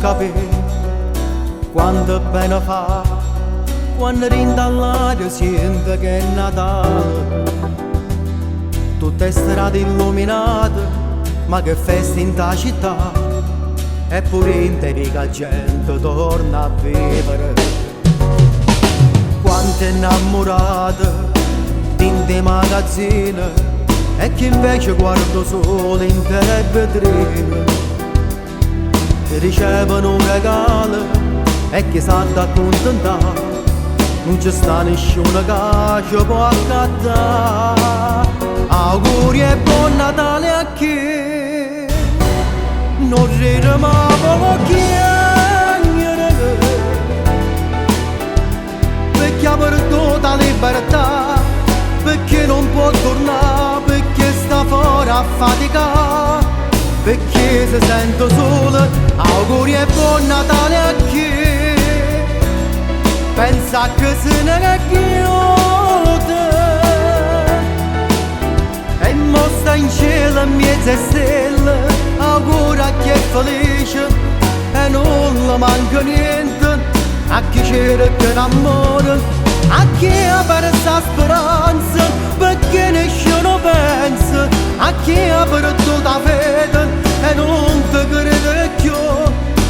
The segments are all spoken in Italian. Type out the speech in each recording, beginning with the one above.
capire quanto bene fa quando rinda all'aria sente che è Natale. Tutte strade illuminate, ma che festa in ta città, eppure in te la gente torna a vivere. Quante innamorate in dei magazzini e chi invece guarda solo in te vetrine, che ricevono un regalo e chi sa da accontentare, non ci sta nessuno che ci può accattare. Auguri e buon Natale a chi non ride ma poco chiacchiere, perché ha perduto la libertà, perché non può tornare, perché sta fuori a faticare, perché si sente solo. Auguri e buon Natale a chi pensa che se ne chiude e mostra in cielo in mezzo a stelle. Auguri a chi è felice e non le manca niente, a chi cerca l'amore, a chi ha perso la speranza perché nessuno pensa, a chi ha perduto la fede e non ti crede più.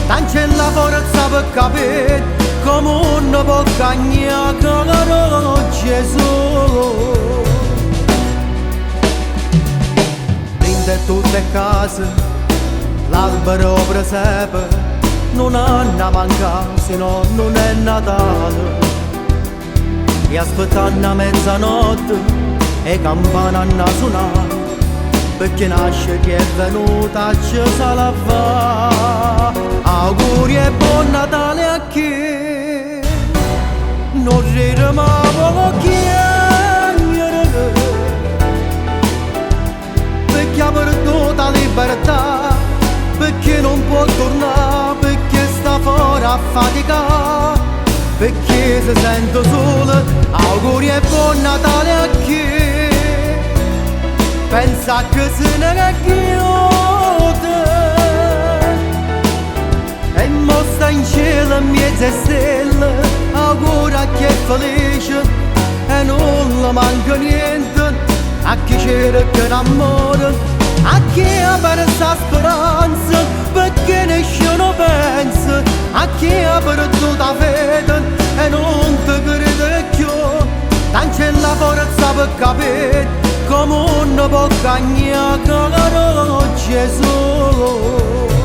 Tanto c'è la forza per capire come uno può cagnare caro Gesù. In tutte case l'albero presepe non hanno mancato, se no non è Natale. E aspettando a mezzanotte e campana hanno suonato, perché nasce chi è venuta ci sa la fa. Auguri e buon Natale a chi non ride ma poco chiacchiere, perché ha perduto la libertà, perché non può tornare, perché sta fuori a faticare, perché si sente solo. Auguri e buon Natale a chi pensa che se ne chiude e mostra in cielo in mezzo a stelle. Auguri a chi è felice e non le manca niente, a chi cerca l'amore, a chi ha perso la speranza perché nessuno pensa, a chi ha perduto la fede e non ti crede più. Tanto c'è la forza per capire come uno può cagnare caro Gesù.